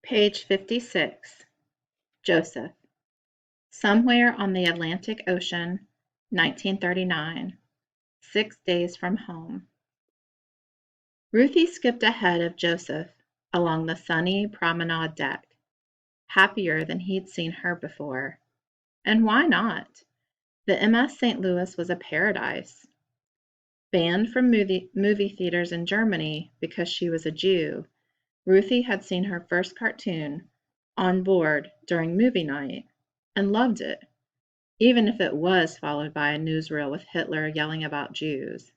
Page 56. Joseph. Somewhere on the Atlantic Ocean, 1939. 6 days from home. Ruthie skipped ahead of Joseph along the sunny promenade deck, happier than he'd seen her before. And why not? The MS St. Louis was a paradise. Banned from movie theaters in Germany because she was a Jew, Ruthie had seen her first cartoon on board during movie night and loved it, even if it was followed by a newsreel with Hitler yelling about Jews.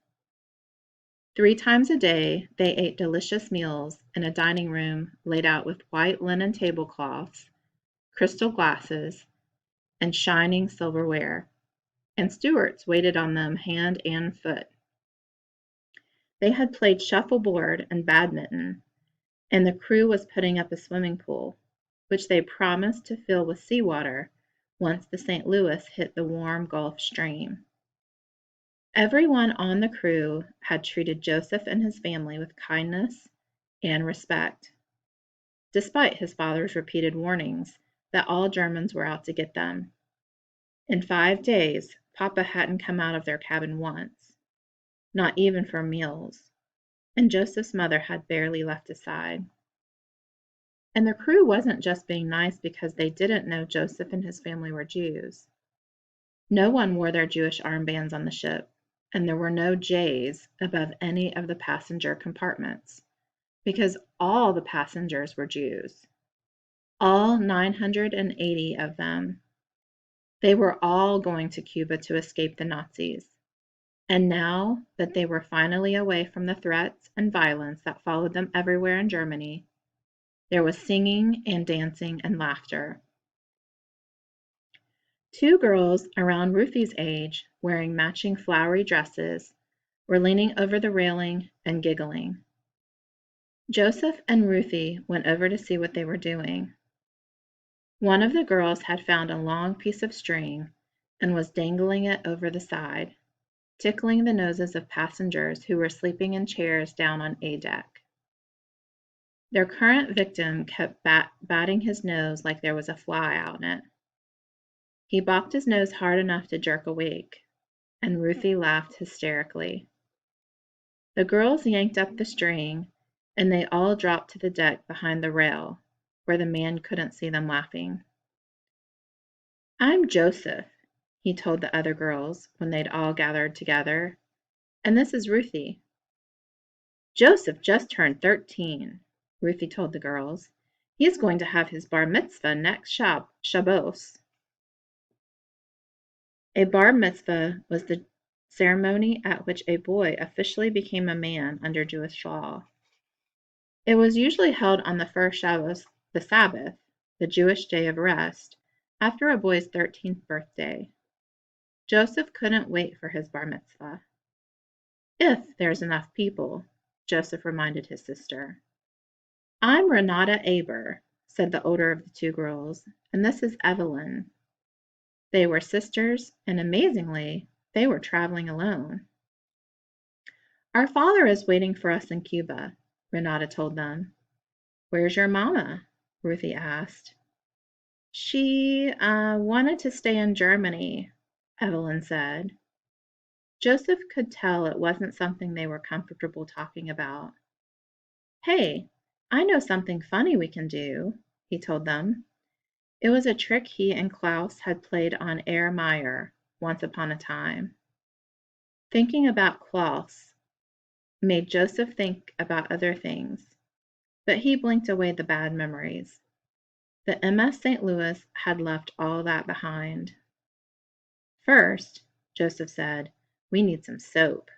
3 times a day they ate delicious meals in a dining room laid out with white linen tablecloths, crystal glasses, and shining silverware, and stewards waited on them hand and foot. They had played shuffleboard and badminton, and the crew was putting up a swimming pool, which they promised to fill with seawater once the St. Louis hit the warm Gulf Stream. Everyone on the crew had treated Joseph and his family with kindness and respect, despite his father's repeated warnings that all Germans were out to get them. In 5 days, Papa hadn't come out of their cabin once, not even for meals, and Joseph's mother had barely left his side. And the crew wasn't just being nice because they didn't know Joseph and his family were Jews. No one wore their Jewish armbands on the ship, and there were no J's above any of the passenger compartments, because all the passengers were Jews. All 980 of them. They were all going to Cuba to escape the Nazis. And now that they were finally away from the threats and violence that followed them everywhere in Germany, there was singing and dancing and laughter. 2 girls around Ruthie's age, wearing matching flowery dresses, were leaning over the railing and giggling. Joseph and Ruthie went over to see what they were doing. One of the girls had found a long piece of string and was dangling it over the side, tickling the noses of passengers who were sleeping in chairs down on A deck. Their current victim kept batting his nose like there was a fly out in it. He bopped his nose hard enough to jerk awake, and Ruthie laughed hysterically. The girls yanked up the string, and they all dropped to the deck behind the rail, where the man couldn't see them laughing. "I'm Joseph," he told the other girls when they'd all gathered together, "and this is Ruthie." "Joseph just turned 13," Ruthie told the girls. "He's going to have his bar mitzvah next Shabbos." A bar mitzvah was the ceremony at which a boy officially became a man under Jewish law. It was usually held on the first Shabbos, the Sabbath, the Jewish day of rest, after a boy's 13th birthday. Joseph couldn't wait for his bar mitzvah. "If there's enough people," Joseph reminded his sister. "I'm Renata Aber," said the older of the 2 girls, "and this is Evelyn." They were sisters, and amazingly, they were traveling alone. "Our father is waiting for us in Cuba," Renata told them. "Where's your mama?" Ruthie asked. "She wanted to stay in Germany," Evelyn said. Joseph could tell it wasn't something they were comfortable talking about. "Hey, I know something funny we can do," he told them. It was a trick he and Klaus had played on Herr Meyer once upon a time. Thinking about Klaus made Joseph think about other things, but he blinked away the bad memories. The MS St. Louis had left all that behind. "First," Joseph said, "we need some soap."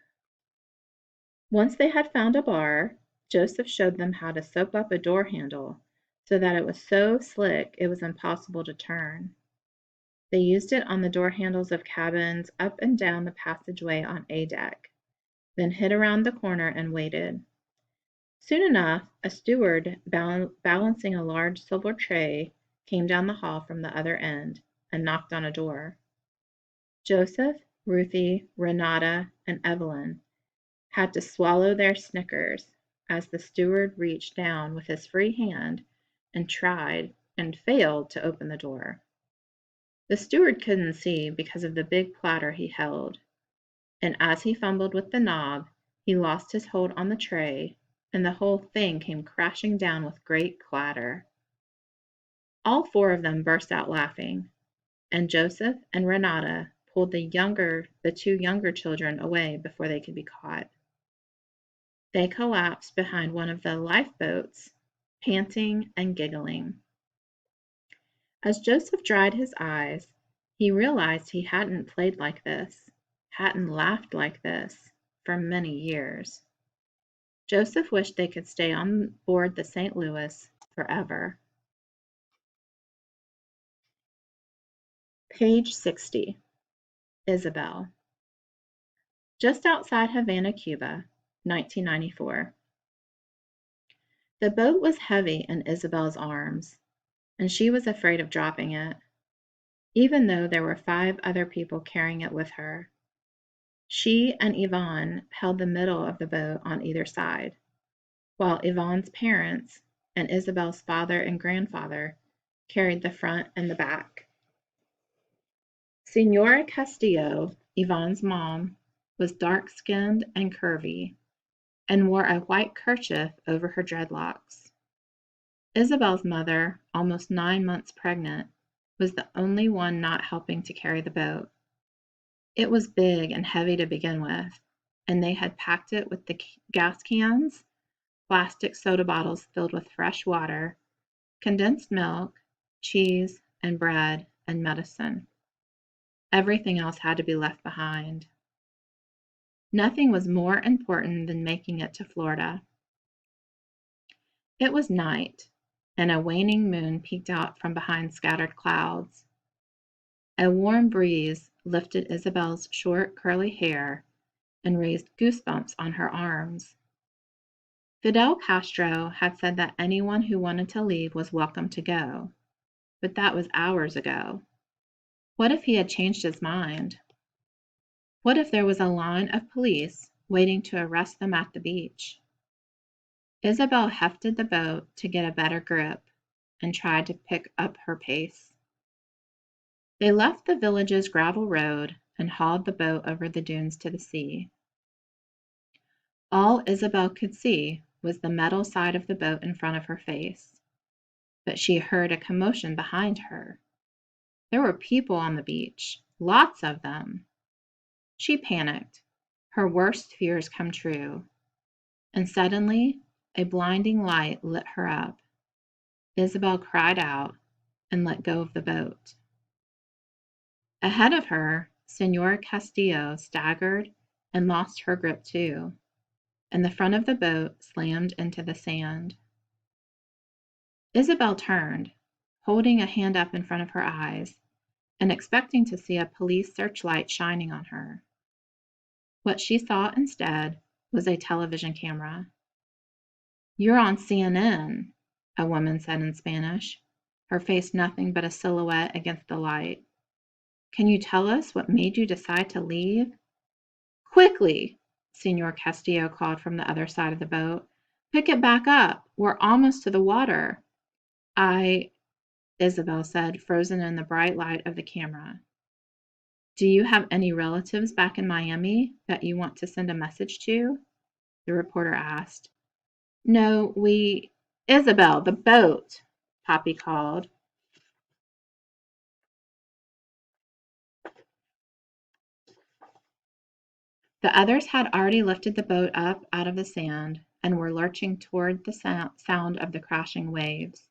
Once they had found a bar, Joseph showed them how to soap up a door handle so that it was so slick it was impossible to turn. They used it on the door handles of cabins up and down the passageway on A deck, then hid around the corner and waited. Soon enough, a steward balancing a large silver tray came down the hall from the other end and knocked on a door. Joseph, Ruthie, Renata, and Evelyn had to swallow their snickers as the steward reached down with his free hand and tried and failed to open the door. The steward couldn't see because of the big platter he held, and as he fumbled with the knob, he lost his hold on the tray, and the whole thing came crashing down with great clatter. All four of them burst out laughing, and Joseph and Renata pulled the two younger children away before they could be caught. They collapsed behind one of the lifeboats, panting and giggling. As Joseph dried his eyes, he realized he hadn't played like this, hadn't laughed like this, for many years. Joseph wished they could stay on board the St. Louis forever. Page 60. Isabel. Just outside Havana, Cuba, 1994. The boat was heavy in Isabel's arms, and she was afraid of dropping it, even though there were 5 other people carrying it with her. She and Yvonne held the middle of the boat on either side, while Yvonne's parents and Isabel's father and grandfather carried the front and the back. Señora Castillo, Yvonne's mom, was dark-skinned and curvy, and wore a white kerchief over her dreadlocks. Isabel's mother, almost 9 months pregnant, was the only one not helping to carry the boat. It was big and heavy to begin with, and they had packed it with the gas cans, plastic soda bottles filled with fresh water, condensed milk, cheese, and bread, and medicine. Everything else had to be left behind. Nothing was more important than making it to Florida. It was night, and a waning moon peeked out from behind scattered clouds. A warm breeze lifted Isabel's short, curly hair and raised goosebumps on her arms. Fidel Castro had said that anyone who wanted to leave was welcome to go, but that was hours ago. What if he had changed his mind? What if there was a line of police waiting to arrest them at the beach? Isabel hefted the boat to get a better grip and tried to pick up her pace. They left the village's gravel road and hauled the boat over the dunes to the sea. All Isabel could see was the metal side of the boat in front of her face, but she heard a commotion behind her. There were people on the beach, lots of them. She panicked, her worst fears come true, and suddenly a blinding light lit her up. Isabel cried out and let go of the boat. Ahead of her, Señora Castillo staggered and lost her grip too, and the front of the boat slammed into the sand. Isabel turned, holding a hand up in front of her eyes, and expecting to see a police searchlight shining on her. What she saw instead was a television camera. "You're on CNN," a woman said in Spanish, her face nothing but a silhouette against the light. "Can you tell us what made you decide to leave?" "Quickly!" Señor Castillo called from the other side of the boat. "Pick it back up. We're almost to the water." Isabel said, frozen in the bright light of the camera. "Do you have any relatives back in Miami that you want to send a message to?" the reporter asked. "No, Isabel, the boat!" Poppy called. The others had already lifted the boat up out of the sand and were lurching toward the sound of the crashing waves.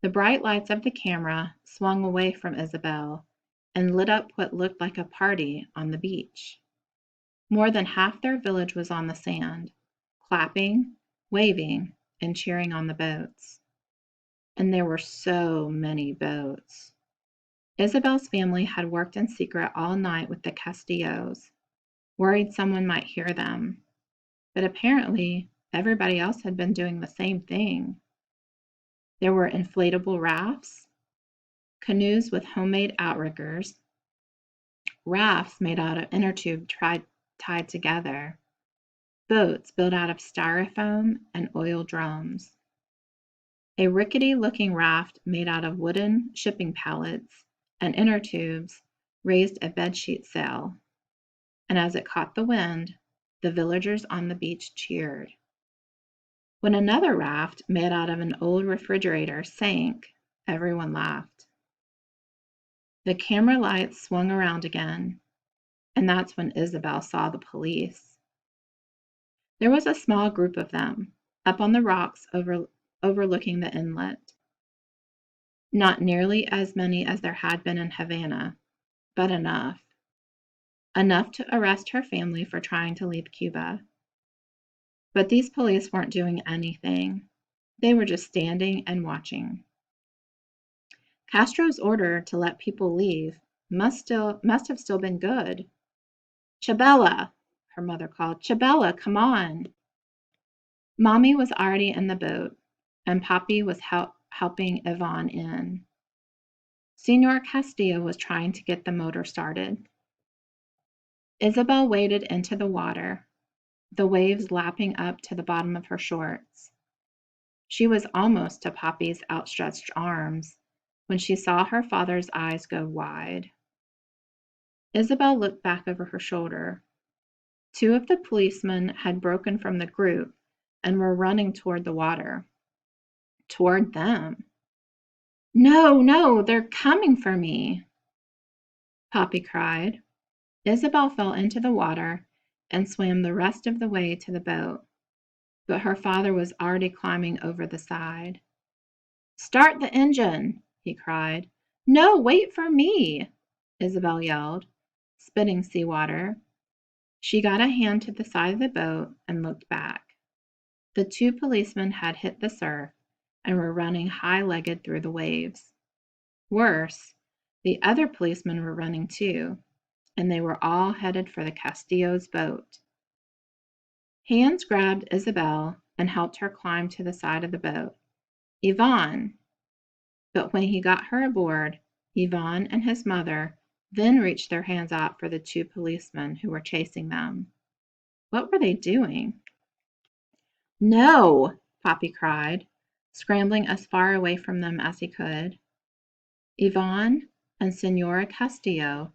The bright lights of the camera swung away from Isabel and lit up what looked like a party on the beach. More than half their village was on the sand, clapping, waving, and cheering on the boats. And there were so many boats. Isabel's family had worked in secret all night with the Castillos, worried someone might hear them. But apparently, everybody else had been doing the same thing. There were inflatable rafts, canoes with homemade outriggers, rafts made out of inner tube tied together, boats built out of styrofoam and oil drums. A rickety-looking raft made out of wooden shipping pallets and inner tubes raised a bedsheet sail, and as it caught the wind, the villagers on the beach cheered. When another raft made out of an old refrigerator sank, everyone laughed. The camera lights swung around again, and that's when Isabel saw the police. There was a small group of them, up on the rocks overlooking the inlet. Not nearly as many as there had been in Havana, but enough. Enough to arrest her family for trying to leave Cuba. But these police weren't doing anything. They were just standing and watching. Castro's order to let people leave must have still been good. "Chabela," her mother called. "Chabela, come on." Mommy was already in the boat, and Papi was helping Yvonne in. Senor Castillo was trying to get the motor started. Isabel waded into the water, the waves lapping up to the bottom of her shorts. She was almost to Papi's outstretched arms when she saw her father's eyes go wide. Isabel looked back over her shoulder. Two of the policemen had broken from the group and were running toward the water. Toward them. "No, no, they're coming for me," Papi cried. Isabel fell into the water and swam the rest of the way to the boat, but her father was already climbing over the side. "Start the engine," he cried. "No, wait for me," Isabel yelled, spitting seawater. She got a hand to the side of the boat and looked back. The two policemen had hit the surf and were running high-legged through the waves. Worse, the other policemen were running too, and they were all headed for the Castillo's boat. Hands grabbed Isabel and helped her climb to the side of the boat. "Yvonne!" But when he got her aboard, Yvonne and his mother then reached their hands out for the two policemen who were chasing them. What were they doing? "No!" Papi cried, scrambling as far away from them as he could. Yvonne and Senora Castillo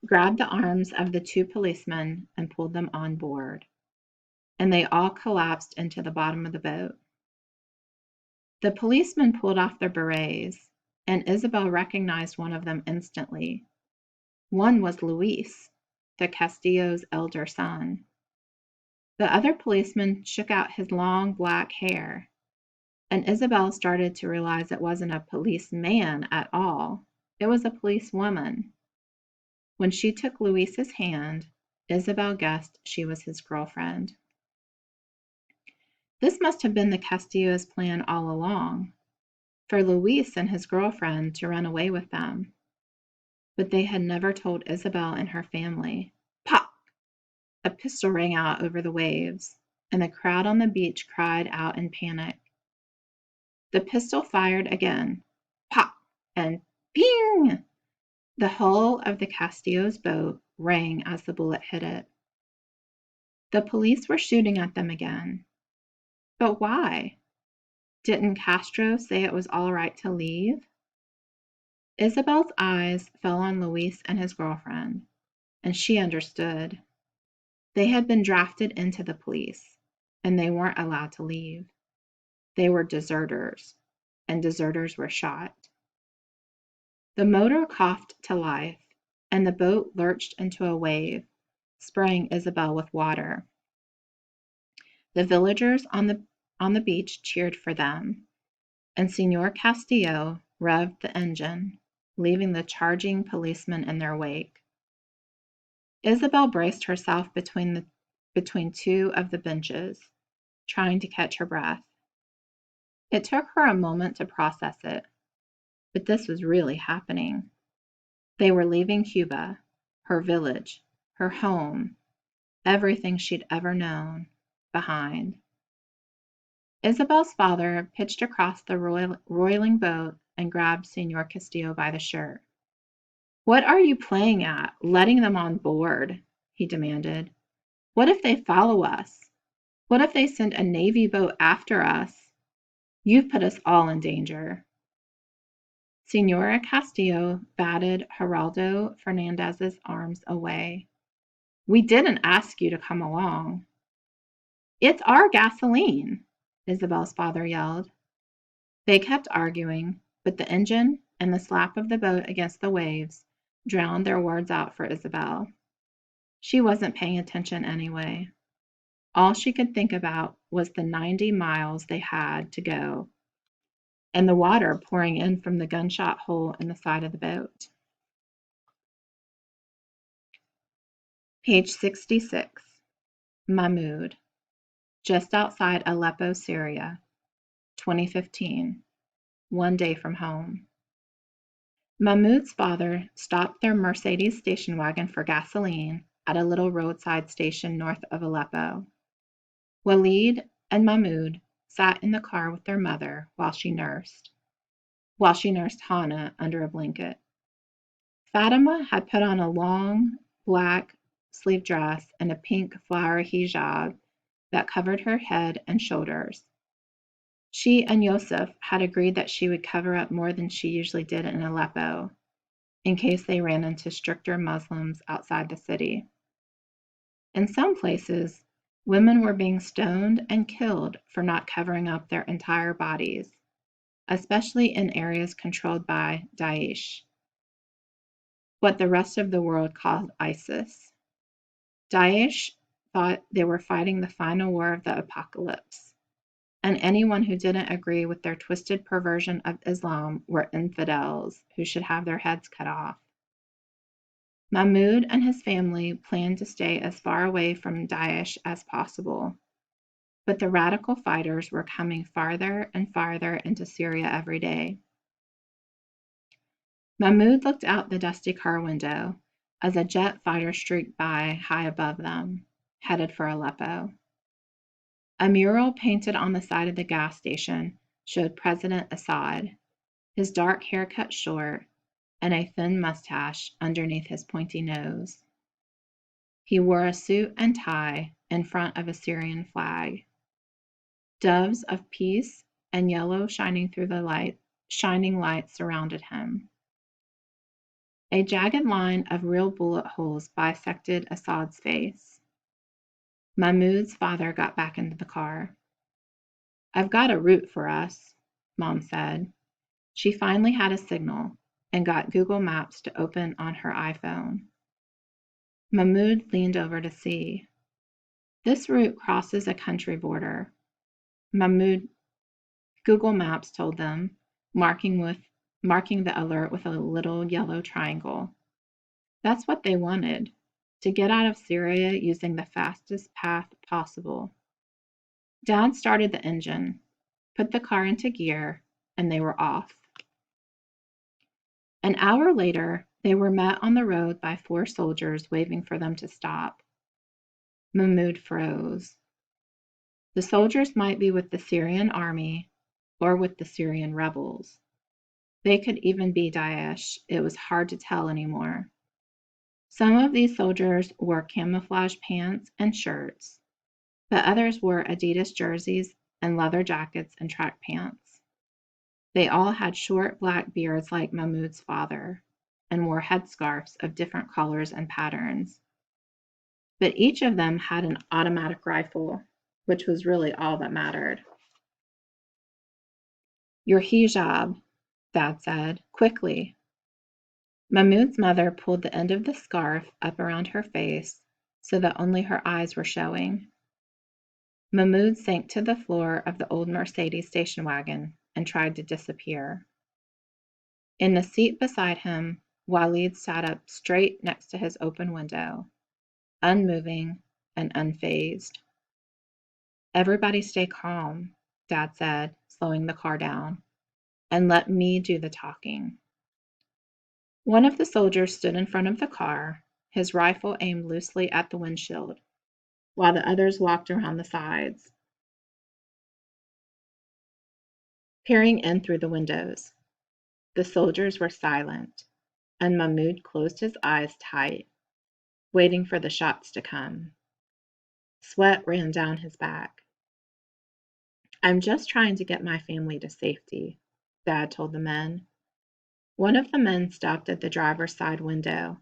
grabbed the arms of the two policemen and pulled them on board, and they all collapsed into the bottom of the boat. The policemen pulled off their berets, and Isabel recognized one of them instantly. One was Luis, the Castillo's elder son. The other policeman shook out his long black hair, and Isabel started to realize it wasn't a policeman at all. It was a policewoman. When she took Luis's hand, Isabel guessed she was his girlfriend. This must have been the Castillo's plan all along, for Luis and his girlfriend to run away with them. But they had never told Isabel and her family. Pop! A pistol rang out over the waves, and the crowd on the beach cried out in panic. The pistol fired again. Pop! And ping! The hull of the Castillo's boat rang as the bullet hit it. The police were shooting at them again. But why? Didn't Castro say it was all right to leave? Isabel's eyes fell on Luis and his girlfriend, and she understood. They had been drafted into the police, and they weren't allowed to leave. They were deserters, and deserters were shot. The motor coughed to life, and the boat lurched into a wave, spraying Isabel with water. The villagers on the beach cheered for them, and Senor Castillo revved the engine, leaving the charging policemen in their wake. Isabel braced herself between two of the benches, trying to catch her breath. It took her a moment to process it, but this was really happening. They were leaving Cuba, her village, her home, everything she'd ever known, behind. Isabel's father pitched across the roiling boat and grabbed Senor Castillo by the shirt. "What are you playing at, letting them on board?" he demanded. "What if they follow us? What if they send a Navy boat after us?" You've put us all in danger." Senora Castillo batted Geraldo Fernandez's arms away. "We didn't ask you to come along." "It's our gasoline," Isabel's father yelled. They kept arguing, but the engine and the slap of the boat against the waves drowned their words out for Isabel. She wasn't paying attention anyway. All she could think about was the 90 miles they had to go and the water pouring in from the gunshot hole in the side of the boat. Page 66. Mahmoud, just outside Aleppo, Syria, 2015, one day from home. Mahmoud's father stopped their Mercedes station wagon for gasoline at a little roadside station north of Aleppo. Walid and Mahmoud sat in the car with their mother while she nursed Hana under a blanket. Fatima had put on a long black sleeve dress and a pink flower hijab that covered her head and shoulders. She and Yosef had agreed that she would cover up more than she usually did in Aleppo, in case they ran into stricter Muslims outside the city. In some places, women were being stoned and killed for not covering up their entire bodies, especially in areas controlled by Daesh, what the rest of the world called ISIS. Daesh thought they were fighting the final war of the apocalypse, and anyone who didn't agree with their twisted perversion of Islam were infidels who should have their heads cut off. Mahmoud and his family planned to stay as far away from Daesh as possible, but the radical fighters were coming farther and farther into Syria every day. Mahmoud looked out the dusty car window as a jet fighter streaked by high above them, headed for Aleppo. A mural painted on the side of the gas station showed President Assad, his dark hair cut short, and a thin mustache underneath his pointy nose. He wore a suit and tie in front of a Syrian flag. Doves of peace and yellow shining lights surrounded him. A jagged line of real bullet holes bisected Assad's face. Mahmoud's father got back into the car. "I've got a route for us," Mom said. She finally had a signal and got Google Maps to open on her iPhone. Mahmoud leaned over to see. "This route crosses a country border." Mahmoud Google Maps told them, marking the alert with a little yellow triangle. That's what they wanted, to get out of Syria using the fastest path possible. Dad started the engine, put the car into gear, and they were off. An hour later, they were met on the road by 4 soldiers waving for them to stop. Mahmoud froze. The soldiers might be with the Syrian army or with the Syrian rebels. They could even be Daesh. It was hard to tell anymore. Some of these soldiers wore camouflage pants and shirts, but others wore Adidas jerseys and leather jackets and track pants. They all had short black beards like Mahmoud's father and wore headscarves of different colors and patterns. But each of them had an automatic rifle, which was really all that mattered. "Your hijab," Dad said, "quickly." Mahmoud's mother pulled the end of the scarf up around her face so that only her eyes were showing. Mahmoud sank to the floor of the old Mercedes station wagon and tried to disappear. In the seat beside him, Walid sat up straight next to his open window, unmoving and unfazed. "Everybody stay calm," Dad said, slowing the car down, "and let me do the talking." One of the soldiers stood in front of the car, his rifle aimed loosely at the windshield, while the others walked around the sides, peering in through the windows. The soldiers were silent, and Mahmoud closed his eyes tight, waiting for the shots to come. Sweat ran down his back. I'm just trying to get my family to safety, Dad told the men. One of the men stopped at the driver's side window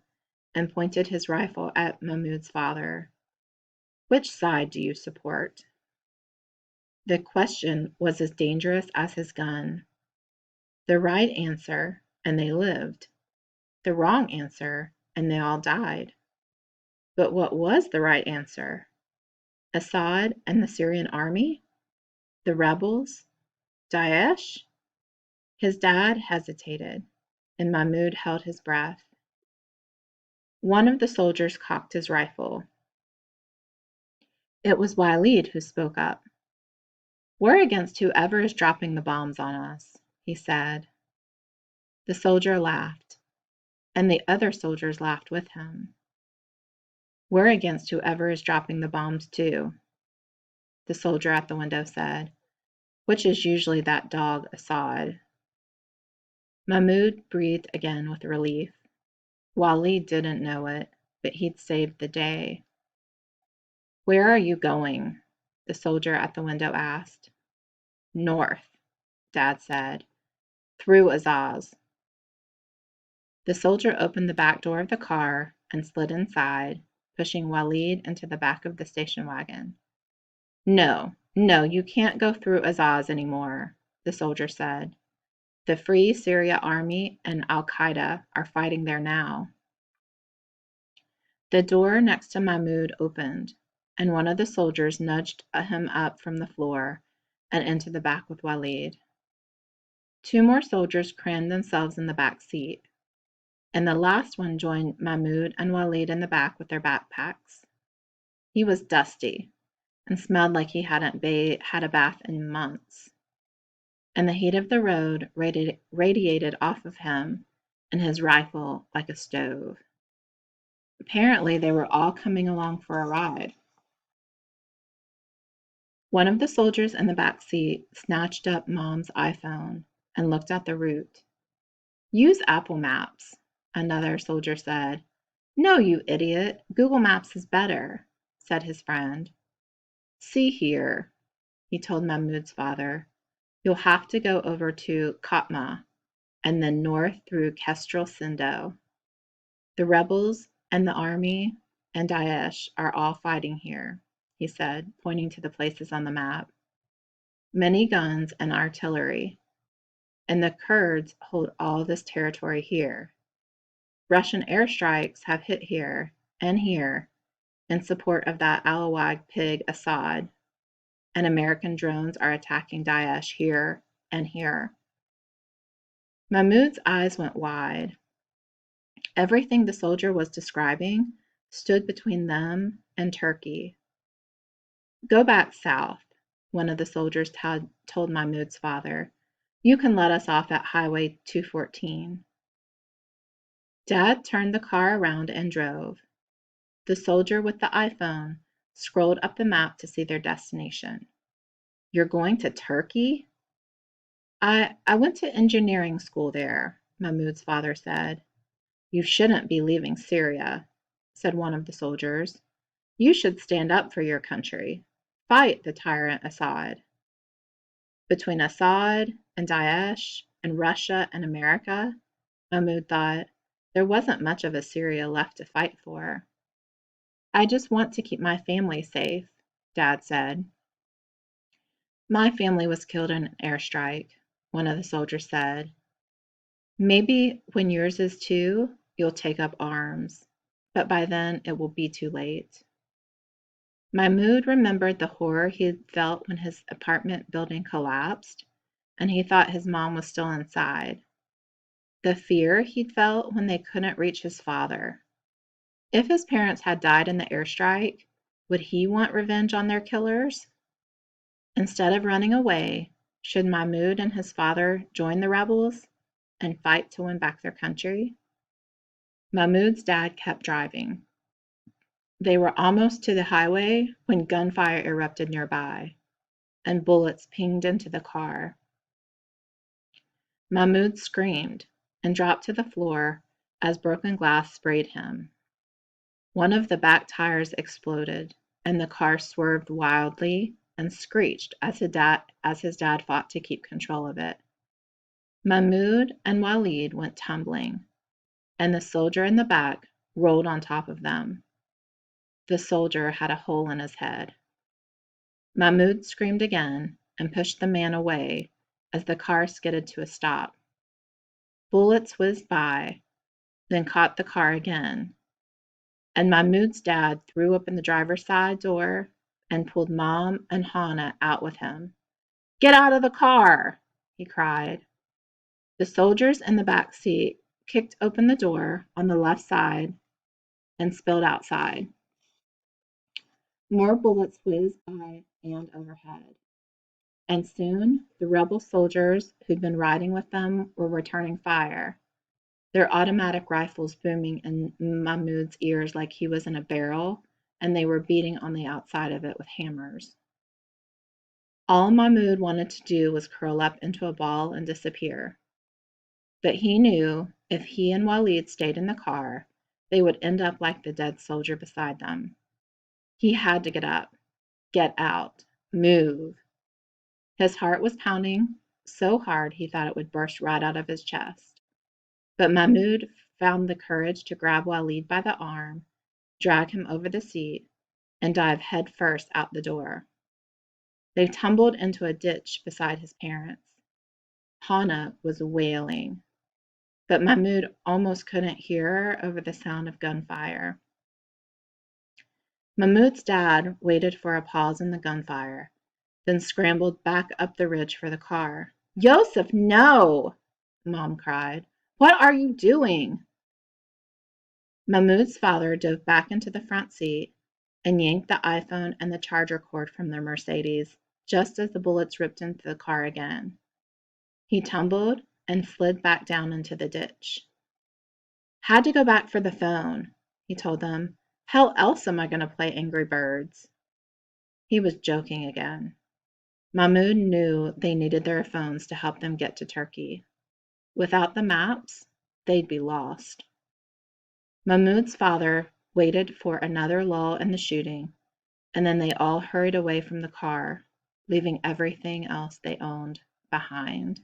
and pointed his rifle at Mahmoud's father. Which side do you support? The question was as dangerous as his gun. The right answer, and they lived. The wrong answer, and they all died. But what was the right answer? Assad and the Syrian army? The rebels? Daesh? His dad hesitated, and Mahmoud held his breath. One of the soldiers cocked his rifle. It was Walid who spoke up. We're against whoever is dropping the bombs on us, he said. The soldier laughed, and the other soldiers laughed with him. We're against whoever is dropping the bombs too, the soldier at the window said, which is usually that dog Assad. Mahmoud breathed again with relief. Walid didn't know it, but he'd saved the day. Where are you going? The soldier at the window asked. North, Dad said, through Azaz. The soldier opened the back door of the car and slid inside, pushing Walid into the back of the station wagon. No, you can't go through Azaz anymore, the soldier said. The Free Syria Army and Al-Qaeda are fighting there now. The door next to Mahmoud opened, and one of the soldiers nudged him up from the floor and into the back with Walid. Two more soldiers crammed themselves in the back seat, and the last one joined Mahmoud and Walid in the back with their backpacks. He was dusty and smelled like he hadn't had a bath in months, and the heat of the road radiated off of him and his rifle like a stove. Apparently, they were all coming along for a ride. One of the soldiers in the back seat snatched up Mom's iPhone and looked at the route. Use Apple Maps, another soldier said. No, you idiot. Google Maps is better, said his friend. See here, he told Mahmoud's father. You'll have to go over to Khatma and then north through Kestrel Sindo. The rebels and the army and Daesh are all fighting here, he said, pointing to the places on the map. Many guns and artillery, and the Kurds hold all this territory here. Russian airstrikes have hit here and here in support of that Alawag pig Assad, and American drones are attacking Daesh here and here. Mahmoud's eyes went wide. Everything the soldier was describing stood between them and Turkey. Go back south, one of the soldiers told Mahmoud's father. You can let us off at Highway 214. Dad turned the car around and drove. The soldier with the iPhone scrolled up the map to see their destination. You're going to Turkey? I went to engineering school there, Mahmoud's father said. You shouldn't be leaving Syria, said one of the soldiers. You should stand up for your country. Fight the tyrant Assad. Between Assad and Daesh and Russia and America, Mahmoud thought, there wasn't much of a Syria left to fight for. I just want to keep my family safe, Dad said. My family was killed in an airstrike, one of the soldiers said. Maybe when yours is too, you'll take up arms, but by then it will be too late. Mahmoud remembered the horror he had felt when his apartment building collapsed, and he thought his mom was still inside. The fear he'd felt when they couldn't reach his father. If his parents had died in the airstrike, would he want revenge on their killers? Instead of running away, should Mahmoud and his father join the rebels and fight to win back their country? Mahmoud's dad kept driving. They were almost to the highway when gunfire erupted nearby, and bullets pinged into the car. Mahmoud screamed and dropped to the floor as broken glass sprayed him. One of the back tires exploded, and the car swerved wildly and screeched as his dad fought to keep control of it. Mahmoud and Walid went tumbling, and the soldier in the back rolled on top of them. The soldier had a hole in his head. Mahmoud screamed again and pushed the man away as the car skidded to a stop. Bullets whizzed by, then caught the car again, and Mahmoud's dad threw open the driver's side door and pulled Mom and Hana out with him. "Get out of the car!" he cried. The soldiers in the back seat kicked open the door on the left side and spilled outside. More bullets whizzed by and overhead, and soon the rebel soldiers who'd been riding with them were returning fire, their automatic rifles booming in Mahmoud's ears like he was in a barrel, and they were beating on the outside of it with hammers. All Mahmoud wanted to do was curl up into a ball and disappear. But he knew if he and Walid stayed in the car, they would end up like the dead soldier beside them. He had to get up, get out, move. His heart was pounding so hard he thought it would burst right out of his chest. But Mahmoud found the courage to grab Walid by the arm, drag him over the seat, and dive headfirst out the door. They tumbled into a ditch beside his parents. Hana was wailing, but Mahmoud almost couldn't hear her over the sound of gunfire. Mahmoud's dad waited for a pause in the gunfire, then scrambled back up the ridge for the car. "Yosef, no!" Mom cried. "What are you doing?" Mahmoud's father dove back into the front seat and yanked the iPhone and the charger cord from their Mercedes, just as the bullets ripped into the car again. He tumbled and slid back down into the ditch. "Had to go back for the phone," he told them. "How else am I going to play Angry Birds?" He was joking again. Mahmoud knew they needed their phones to help them get to Turkey. Without the maps, they'd be lost. Mahmoud's father waited for another lull in the shooting, and then they all hurried away from the car, leaving everything else they owned behind.